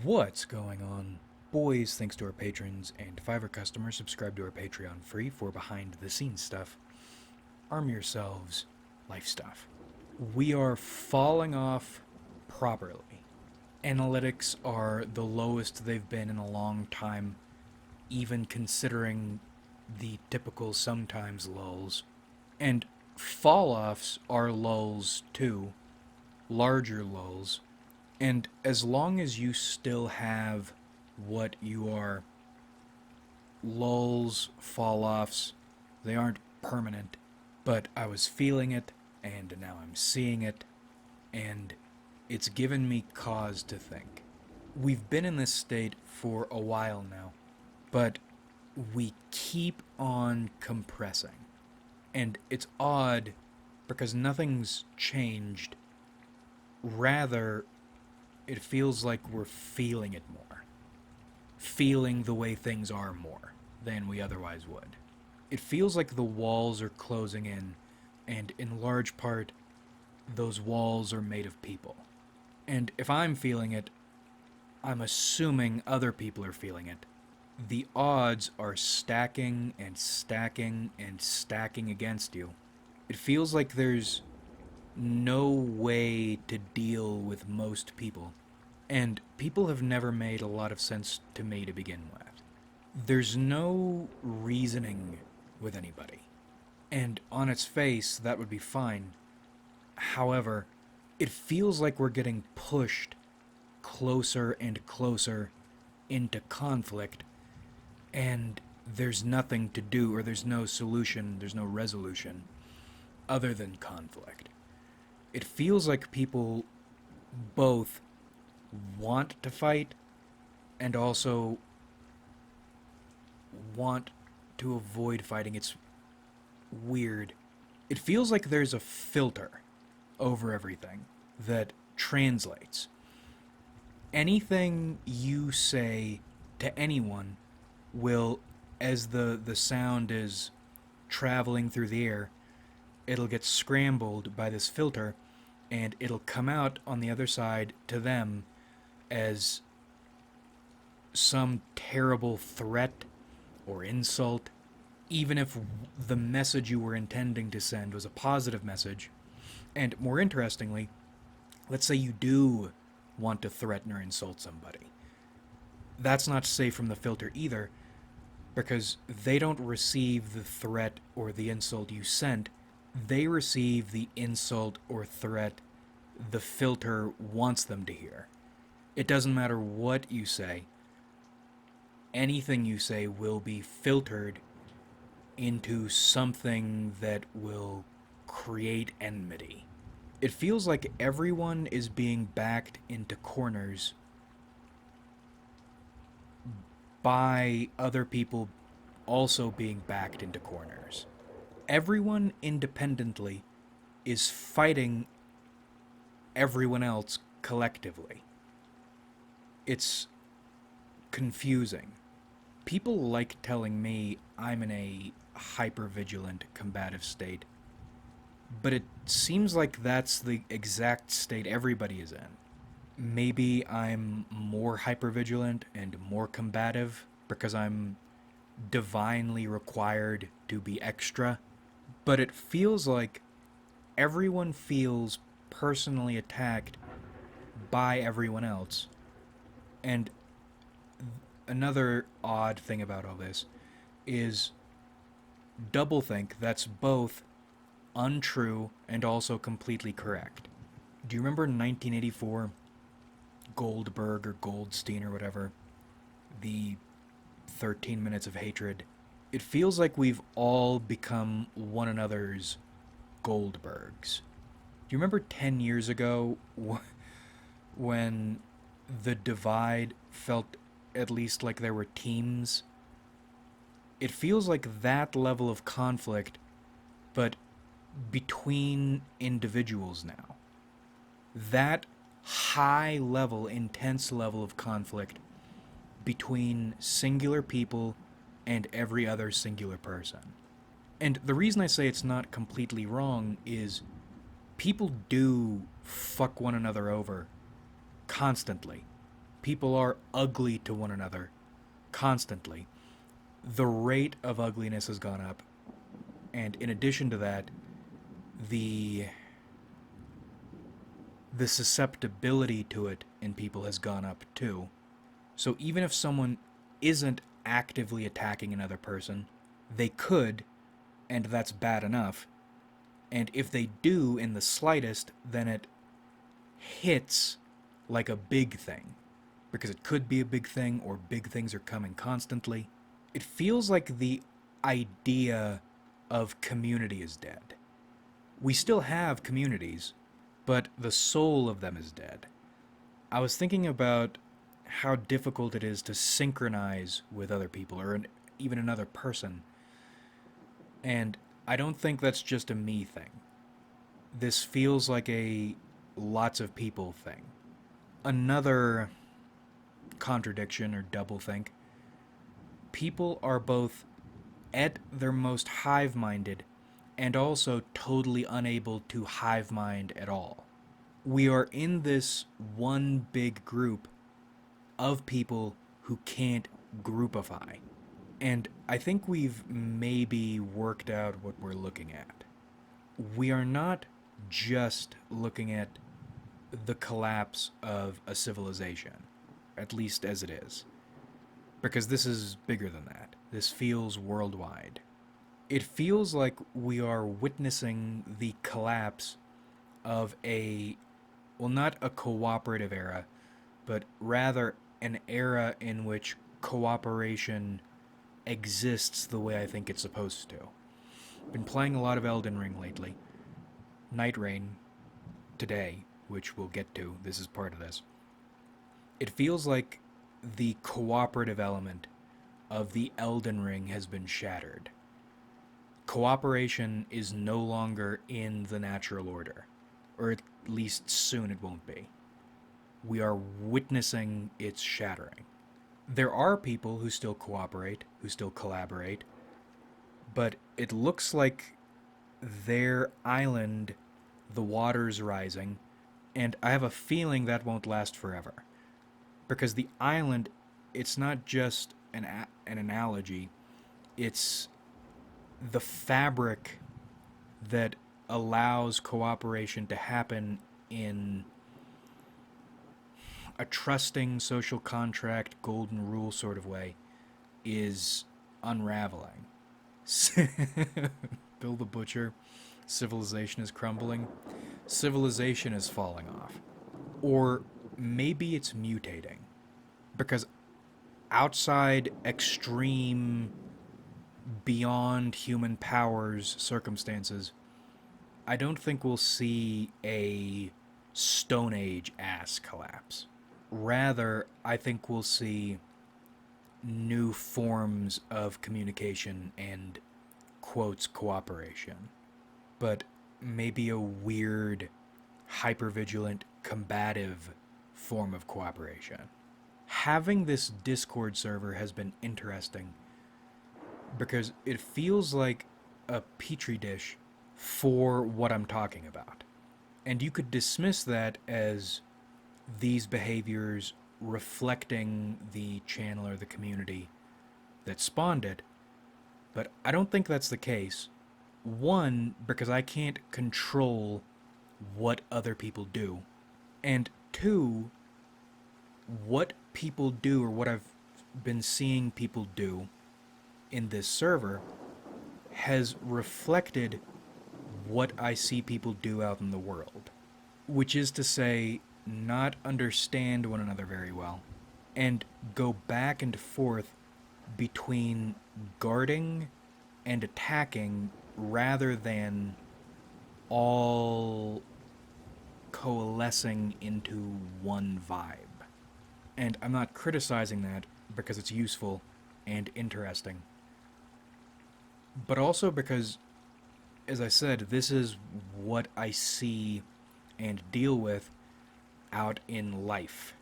What's going on? Boys, thanks to our patrons and Fiverr customers, subscribe to our Patreon free for behind the scenes stuff. Arm yourselves, life stuff. We are falling off properly. Analytics are the lowest they've been in a long time, even considering the typical sometimes lulls. And fall offs are lulls too, larger lulls. And as long as you still have what you are, lulls, fall offs, they aren't permanent. But I was feeling it, and now I'm seeing it, and it's given me cause to think. We've been in this state for a while now, but we keep on compressing. And it's odd because nothing's changed. Rather, it feels like we're feeling it more. Feeling the way things are more than we otherwise would. It feels like the walls are closing in, and in large part, those walls are made of people. And if I'm feeling it, I'm assuming other people are feeling it. The odds are stacking and stacking and stacking against you. It feels like there's no way to deal with most people. And people have never made a lot of sense to me to begin with. There's no reasoning with anybody. And on its face, that would be fine. However, it feels like we're getting pushed closer and closer into conflict, and there's nothing to do, or there's no solution, there's no resolution, other than conflict. It feels like people both want to fight and also want to avoid fighting. It's weird. It feels like there's a filter over everything that translates. Anything you say to anyone will, as the sound is traveling through the air, it'll get scrambled by this filter and it'll come out on the other side to them as some terrible threat or insult, even if the message you were intending to send was a positive message. And more interestingly, let's say you do want to threaten or insult somebody. That's not safe from the filter either, because they don't receive the threat or the insult you sent. They receive the insult or threat the filter wants them to hear. It doesn't matter what you say, anything you say will be filtered into something that will create enmity. It feels like everyone is being backed into corners by other people also being backed into corners. Everyone independently is fighting everyone else collectively. It's confusing. People like telling me I'm in a hyper-vigilant combative state, but it seems like that's the exact state everybody is in. Maybe I'm more hyper-vigilant and more combative because I'm divinely required to be extra, but it feels like everyone feels personally attacked by everyone else. And another odd thing about all this is doublethink that's both untrue and also completely correct. Do you remember 1984? Goldberg or Goldstein or whatever, the 13 Minutes of Hatred. It feels like we've all become one another's Goldbergs. Do you remember 10 years ago when the divide felt at least like there were teams? It feels like that level of conflict, but between individuals now. That high level, intense level of conflict between singular people and every other singular person. And the reason I say it's not completely wrong is people do fuck one another over constantly. people are ugly to one another constantly. The rate of ugliness has gone up, and in addition to that, the the susceptibility to it in people has gone up too. So even if someone isn't actively attacking another person, they could, and that's bad enough. And if they do in the slightest, then it hits like a big thing. Because it could be a big thing, or big things are coming constantly. It feels like the idea of community is dead. We still have communities, but the soul of them is dead. I was thinking about how difficult it is to synchronize with other people, or even another person. And I don't think that's just a me thing. This feels like a lots of people thing. Another contradiction or doublethink. People are both at their most hive minded and also totally unable to hive mind at all. We are in this one big group of people who can't groupify. And I think we've maybe worked out what we're looking at. We are not just looking at the collapse of a civilization, at least as it is, because this is bigger than that. This feels worldwide. It feels like we are witnessing the collapse of well, not a cooperative era, but rather an era in which cooperation exists the way I think it's supposed to. Been playing a lot of Elden Ring lately. Night Rain today, which we'll get to. This is part of this. It feels like the cooperative element of the Elden Ring has been shattered. Cooperation is no longer in the natural order, or at least soon it won't be. We are witnessing its shattering. There are people who still cooperate, who still collaborate, but it looks like their island, the water's rising, and I have a feeling that won't last forever. Because the island, it's not just an analogy, it's the fabric that allows cooperation to happen in a trusting social contract, golden rule sort of way, is unraveling. Bill the Butcher, civilization is crumbling. Civilization is falling off. Or maybe it's mutating. Because outside extreme, beyond human powers circumstances, I don't think we'll see a Stone Age ass collapse. Rather, I think we'll see new forms of communication and, quotes, cooperation. But maybe a weird, hypervigilant, combative form of cooperation. Having this Discord server has been interesting because it feels like a petri dish for what I'm talking about. And you could dismiss that as these behaviors reflecting the channel or the community that spawned it, but I don't think that's the case. One, because I can't control what other people do. And two, what people do, or what I've been seeing people do in this server, has reflected what I see people do out in the world. Which is to say, not understand one another very well, and go back and forth between guarding and attacking rather than all coalescing into one vibe. And I'm not criticizing that because it's useful and interesting, but also because, as I said, this is what I see and deal with out in life.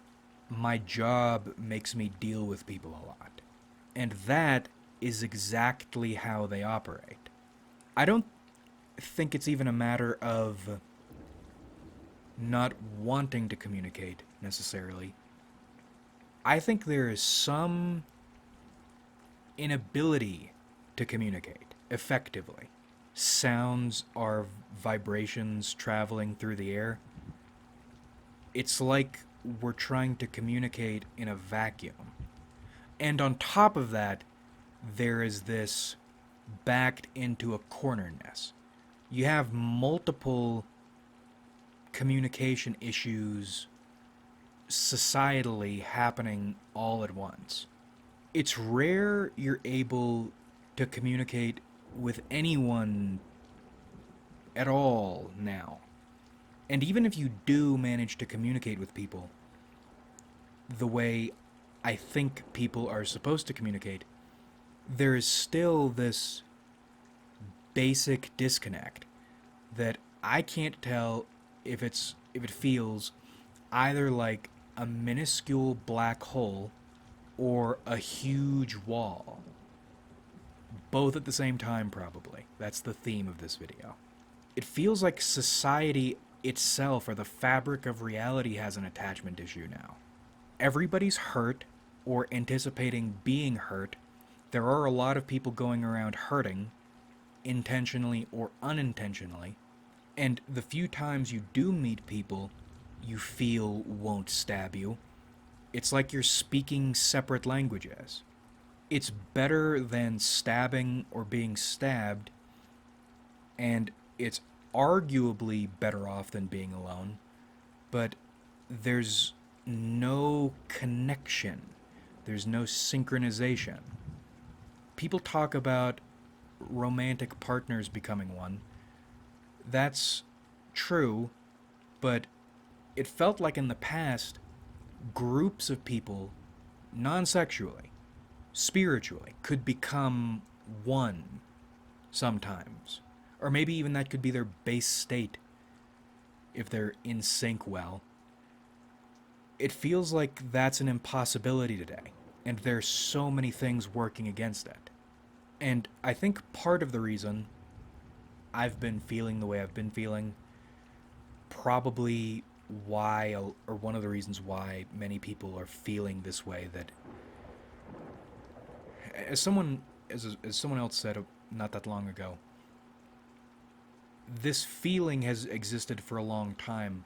My job makes me deal with people a lot. And that is exactly how they operate. I don't think it's even a matter of not wanting to communicate, necessarily. I think there is some inability to communicate effectively. Sounds are vibrations traveling through the air. It's like we're trying to communicate in a vacuum. And on top of that, there is this backed into a cornerness. You have multiple communication issues societally happening all at once. It's rare you're able to communicate with anyone at all now. And even if you do manage to communicate with people the way I think people are supposed to communicate, there is still this basic disconnect that I can't tell if it feels either like a minuscule black hole or a huge wall. Both at the same time, probably. That's the theme of this video. It feels like society itself, or the fabric of reality, has an attachment issue now. Everybody's hurt or anticipating being hurt. There are a lot of people going around hurting, intentionally or unintentionally. And the few times you do meet people you feel won't stab you, it's like you're speaking separate languages. It's better than stabbing or being stabbed, and it's arguably better off than being alone, but there's no connection. There's no synchronization. People talk about romantic partners becoming one. That's true, but it felt like in the past, groups of people, non sexually, spiritually, could become one sometimes. Or maybe even that could be their base state if they're in sync well. It feels like that's an impossibility today, and there's so many things working against it. And I think part of the reason I've been feeling the way I've been feeling, probably why, or one of the reasons why many people are feeling this way, that as someone else said not that long ago, this feeling has existed for a long time,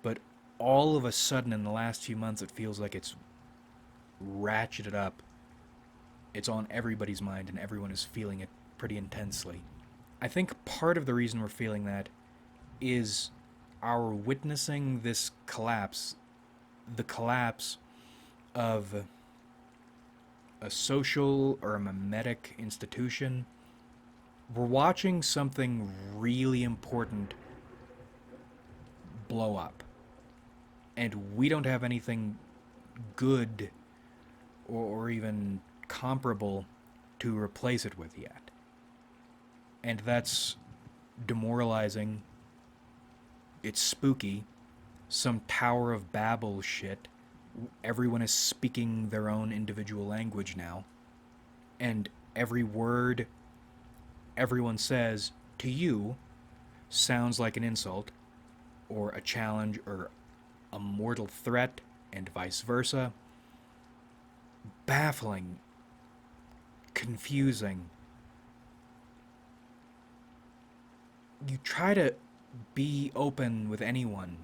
but all of a sudden in the last few months it feels like it's ratcheted up. It's on everybody's mind and everyone is feeling it pretty intensely. I think part of the reason we're feeling that is our witnessing this collapse, the collapse of a social or a mimetic institution. We're watching something really important blow up, and we don't have anything good or even comparable to replace it with yet. And that's demoralizing. It's spooky. Some Tower of Babel shit. Everyone is speaking their own individual language now. And every word everyone says to you sounds like an insult, or a challenge, or a mortal threat, and vice versa. Baffling. Confusing. You try to be open with anyone,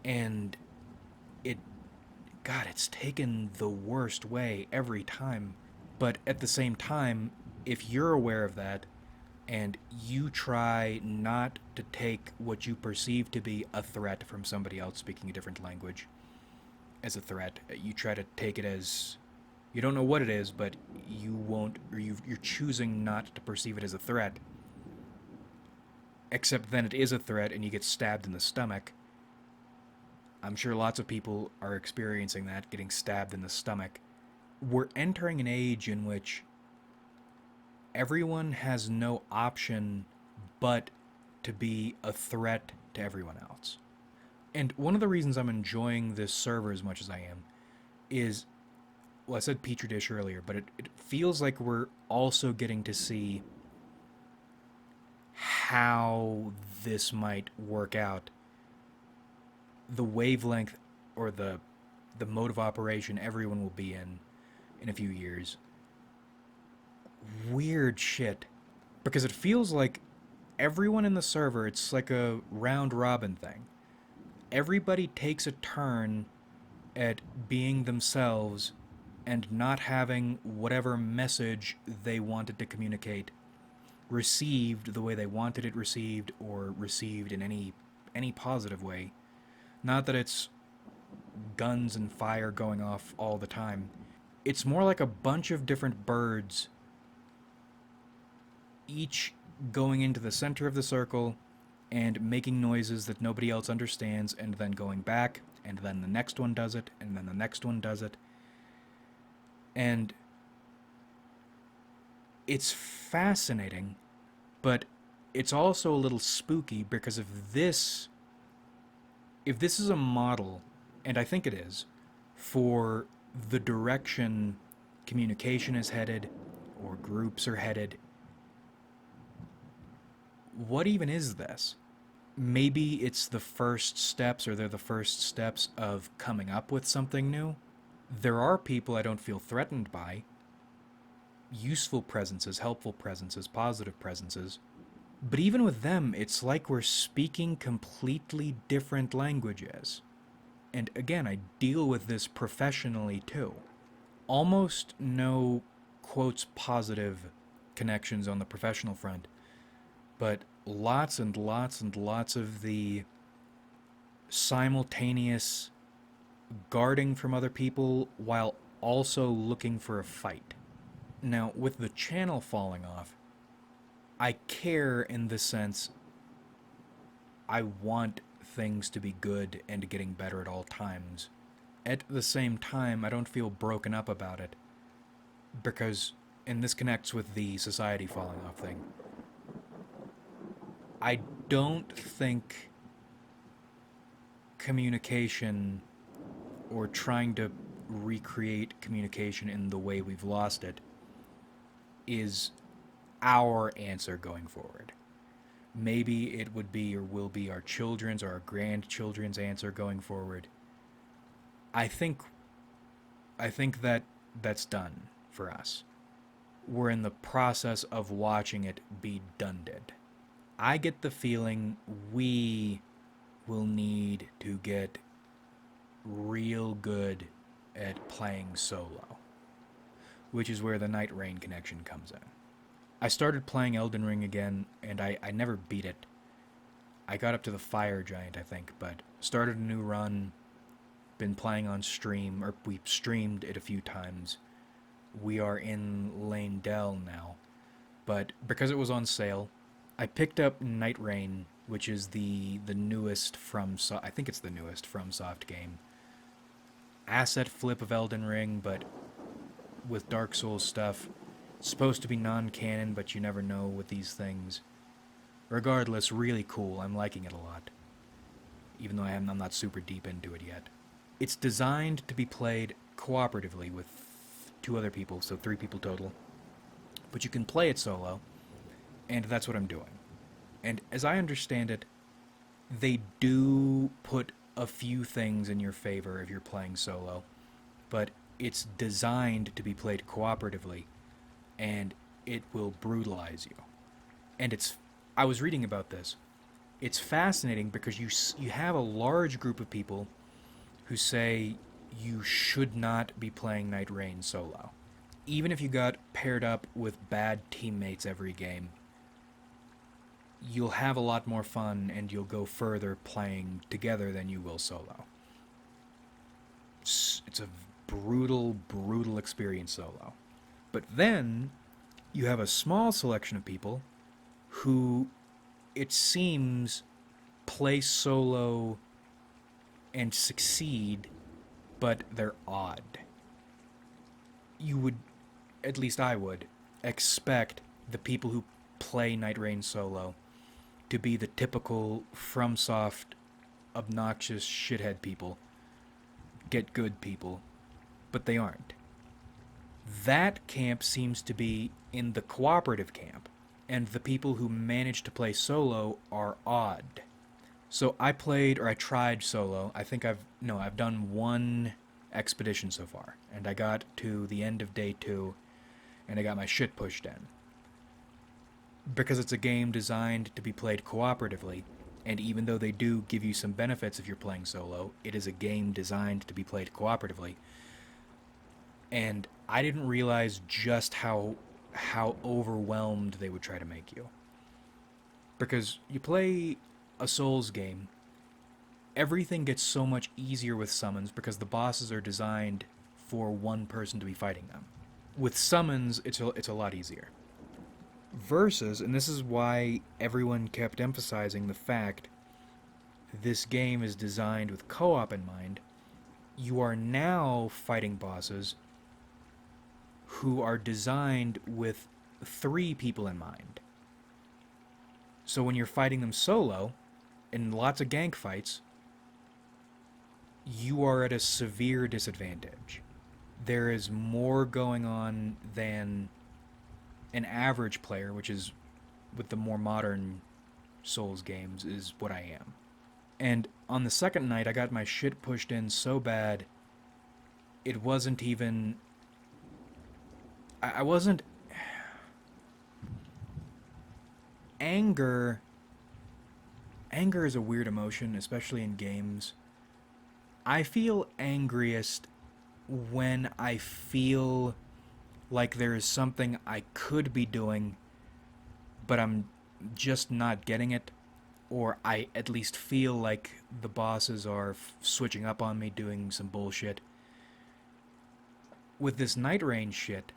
and it, God, it's taken the worst way every time. But at the same time, if you're aware of that and you try not to take what you perceive to be a threat from somebody else speaking a different language as a threat, you try to take it as, you don't know what it is, but you won't, or you're choosing not to perceive it as a threat, except then it is a threat and you get stabbed in the stomach. I'm sure lots of people are experiencing that, getting stabbed in the stomach. We're entering an age in which everyone has no option but to be a threat to everyone else. And one of the reasons I'm enjoying this server as much as I am is, well, I said Petri dish earlier, but it feels like we're also getting to see how this might work out. The wavelength, or the the mode of operation everyone will be in a few years. Weird shit. Because it feels like everyone in the server, it's like a round robin thing. Everybody takes a turn at being themselves and not having whatever message they wanted to communicate received the way they wanted it received, or received in any positive way. Not that it's guns and fire going off all the time. It's more like a bunch of different birds, each going into the center of the circle and making noises that nobody else understands, and then going back, and then the next one does it, and then the next one does it. And it's fascinating, but it's also a little spooky, because if this is a model, and I think it is, for the direction communication is headed, or groups are headed, what even is this? Maybe it's the first steps, or they're the first steps of coming up with something new. There are people I don't feel threatened by. Useful presences, helpful presences, positive presences. But even with them, it's like we're speaking completely different languages. And again, I deal with this professionally too. Almost no quotes positive connections on the professional front, but lots and lots and lots of the simultaneous guarding from other people while also looking for a fight. Now, with the channel falling off, I care in the sense I want things to be good and getting better at all times. At the same time, I don't feel broken up about it, because, and this connects with the society falling off thing, I don't think communication, or trying to recreate communication in the way we've lost it, is our answer going forward. Maybe it would be, or will be, our children's or our grandchildren's answer going forward. I think that that's done for us. We're in the process of watching it be done. I get the feeling we will need to get real good at playing solo, which is where the Night Rain connection comes in. I started playing Elden Ring again, and I never beat it. I got up to the Fire Giant, I think, but started a new run, been playing on stream, or we streamed it a few times. We are in Lane Dell now, but because it was on sale, I picked up Night Rain, which is the newest I think it's the newest FromSoft game. Asset flip of Elden Ring, but with Dark Souls stuff. It's supposed to be non-canon, but you never know with these things. Regardless, really cool. I'm liking it a lot, even though I'm not super deep into it yet. It's designed to be played cooperatively with 2 other people, so 3 people total. But you can play it solo, and that's what I'm doing. And as I understand it, they do put a few things in your favor if you're playing solo, but it's designed to be played cooperatively, and it will brutalize you. And I was reading about this. It's fascinating because you have a large group of people who say you should not be playing Night Rain solo. Even if you got paired up with bad teammates every game, you'll have a lot more fun and you'll go further playing together than you will solo. It's a brutal, brutal experience solo. But then you have a small selection of people who, it seems, play solo and succeed, but they're odd. You would, at least I would, expect the people who play Night Rain solo to be the typical FromSoft obnoxious shithead people, get good people, but they aren't. That camp seems to be in the cooperative camp, and the people who manage to play solo are odd. So I tried solo. I think I've done one expedition so far, and I got to the end of day 2, and I got my shit pushed in. Because it's a game designed to be played cooperatively, and even though they do give you some benefits if you're playing solo, it is a game designed to be played cooperatively. And I didn't realize just how overwhelmed they would try to make you. Because you play a Souls game, everything gets so much easier with summons because the bosses are designed for one person to be fighting them. With summons, it's a lot easier. Versus, and this is why everyone kept emphasizing the fact this game is designed with co-op in mind, you are now fighting bosses who are designed with 3 people in mind. So when you're fighting them solo, in lots of gank fights, you are at a severe disadvantage. There is more going on than an average player, which is with the more modern Souls games, is what I am. And on the second night, I got my shit pushed in so bad, it wasn't even... I wasn't... Anger is a weird emotion, especially in games. I feel angriest when I feel like there is something I could be doing, but I'm just not getting it, or I at least feel like the bosses are switching up on me, doing some bullshit. With this Night Rain shit,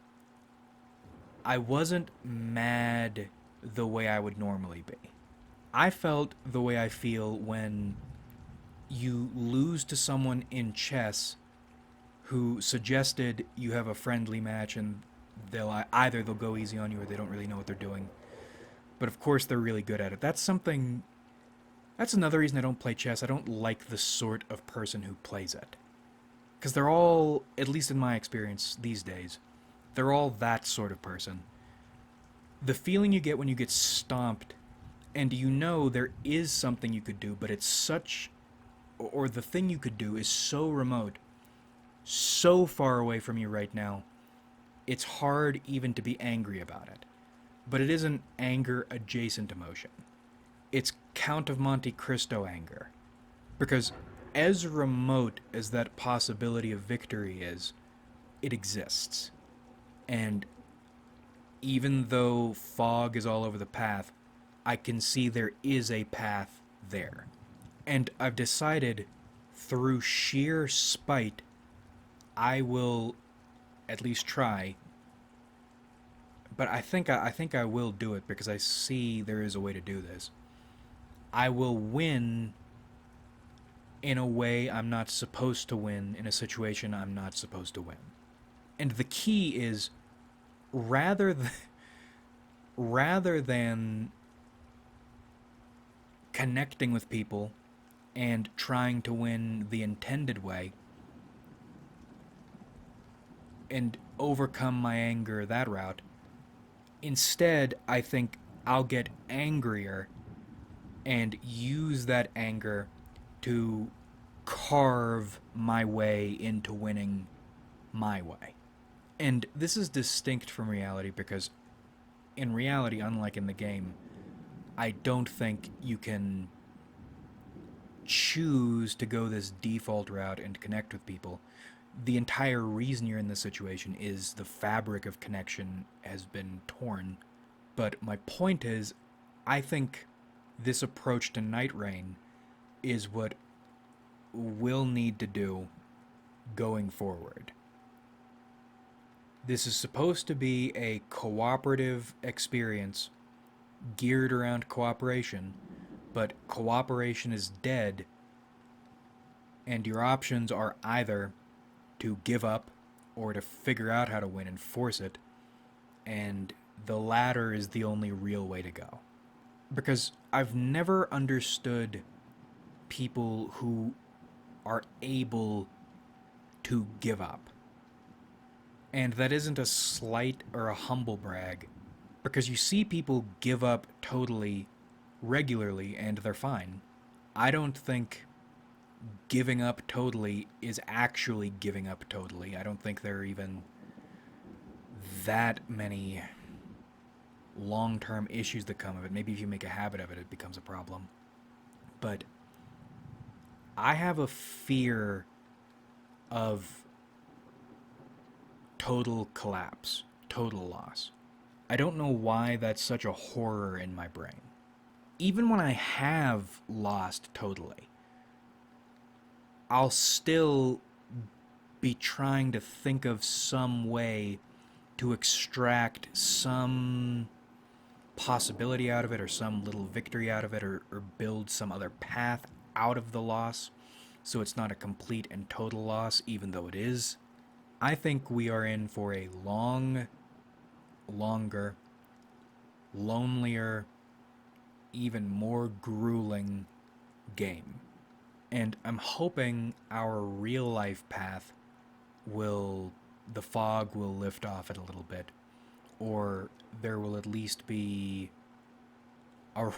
I wasn't mad the way I would normally be. I felt the way I feel when you lose to someone in chess who suggested you have a friendly match and they'll go easy on you or they don't really know what they're doing. But of course they're really good at it. That's another reason I don't play chess. I don't like the sort of person who plays it. Because they're all, at least in my experience these days, they're all that sort of person. The feeling you get when you get stomped, and you know there is something you could do, but it's such... or the thing you could do is so remote, so far away from you right now, it's hard even to be angry about it. But it isn't anger-adjacent emotion. It's Count of Monte Cristo anger. Because as remote as that possibility of victory is, it exists. And even though fog is all over the path, I can see there is a path there. And I've decided, through sheer spite, I will at least try. But I think I will do it because I see there is a way to do this. I will win in a way I'm not supposed to win, in a situation I'm not supposed to win. And the key is, rather than connecting with people and trying to win the intended way and overcome my anger that route, instead I think I'll get angrier and use that anger to carve my way into winning my way. And this is distinct from reality because in reality, unlike in the game, I don't think you can choose to go this default route and connect with people. The entire reason you're in this situation is the fabric of connection has been torn. But my point is, I think this approach to Night Rain is what we'll need to do going forward. This is supposed to be a cooperative experience geared around cooperation, but cooperation is dead, and your options are either to give up or to figure out how to win and force it, and the latter is the only real way to go. Because I've never understood people who are able to give up. And that isn't a slight or a humble brag, because you see people give up totally regularly and they're fine. I don't think giving up totally is actually giving up totally. I don't think there are even that many long-term issues that come of it. Maybe if you make a habit of it, it becomes a problem. But I have a fear of total collapse, total loss. I don't know why that's such a horror in my brain. Even when I have lost totally, I'll still be trying to think of some way to extract some possibility out of it or some little victory out of it or build some other path out of the loss so it's not a complete and total loss, even though it is. I think we are in for a longer, lonelier, even more grueling game. And I'm hoping our real life path will, the fog will lift off it a little bit, or there will at least be a,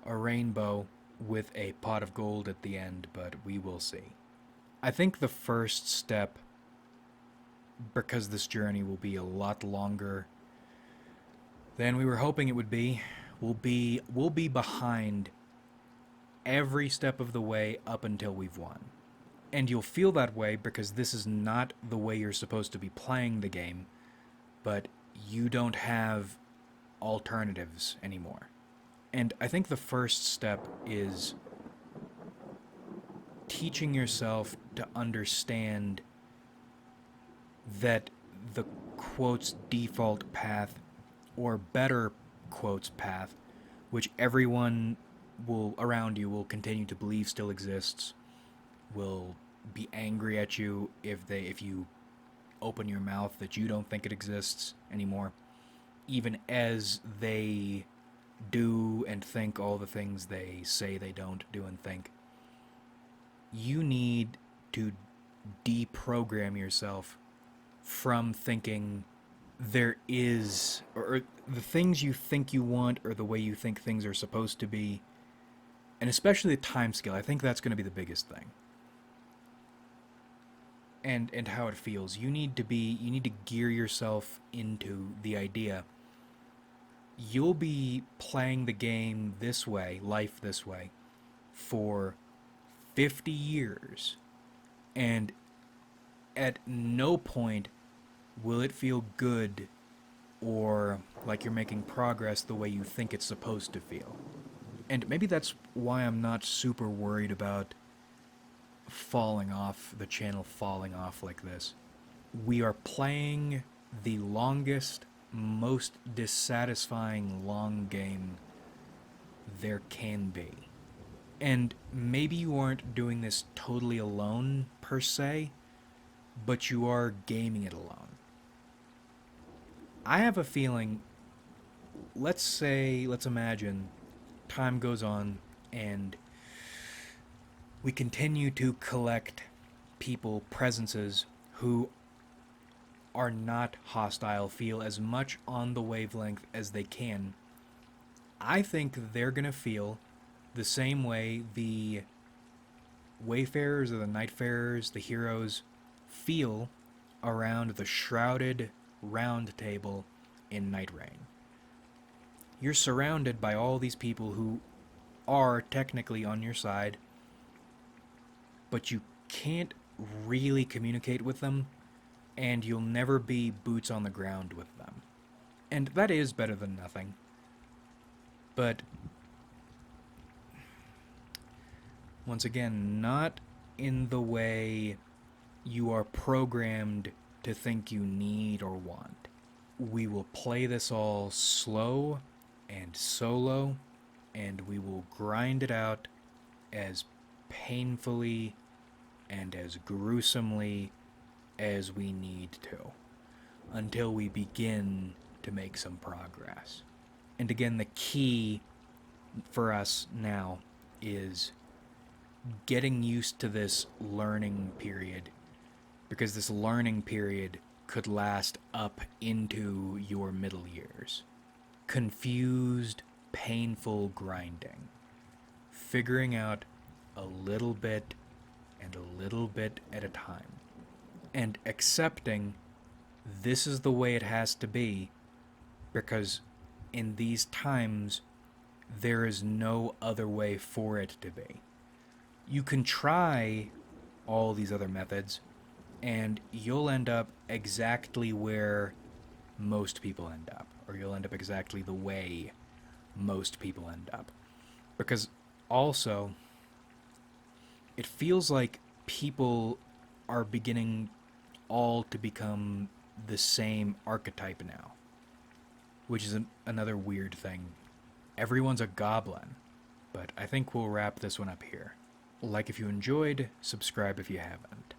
a rainbow with a pot of gold at the end, but we will see. I think the first step, because this journey will be a lot longer than we were hoping it would be, will be behind every step of the way up until we've won. And you'll feel that way because this is not the way you're supposed to be playing the game, but you don't have alternatives anymore. And I think the first step is teaching yourself to understand that the quotes default path, or better quotes path, which everyone will around you will continue to believe still exists, will be angry at you if you open your mouth that you don't think it exists anymore, even as they do and think all the things they say they don't do and think. You need to deprogram yourself from thinking there is, or the things you think you want, or the way you think things are supposed to be, and especially the time scale. I think that's going to be the biggest thing. And how it feels. You need to gear yourself into the idea. You'll be playing the game this way, life this way, for 50 years. And at no point will it feel good or like you're making progress the way you think it's supposed to feel. And maybe that's why I'm not super worried about the channel falling off like this. We are playing the longest, most dissatisfying long game there can be. And maybe you aren't doing this totally alone, per se, but you are gaming it alone. I have a feeling, let's imagine time goes on and we continue to collect people, presences who are not hostile, feel as much on the wavelength as they can. I think they're going to feel the same way the wayfarers or the nightfarers, the heroes, feel around the shrouded round table in Night Rain. You're surrounded by all these people who are technically on your side, but you can't really communicate with them, and you'll never be boots on the ground with them. And that is better than nothing. But once again, not in the way you are programmed to think you need or want. We will play this all slow and solo, and we will grind it out as painfully and as gruesomely as we need to, until we begin to make some progress. And again, the key for us now is getting used to this learning period, because this learning period could last up into your middle years. Confused, painful grinding. Figuring out a little bit and a little bit at a time. And accepting this is the way it has to be, because in these times, there is no other way for it to be. You can try all these other methods, and you'll end up exactly where most people end up, or you'll end up exactly the way most people end up. Because also, it feels like people are beginning all to become the same archetype now, which is another weird thing. Everyone's a goblin, but I think we'll wrap this one up here. Like if you enjoyed, subscribe if you haven't.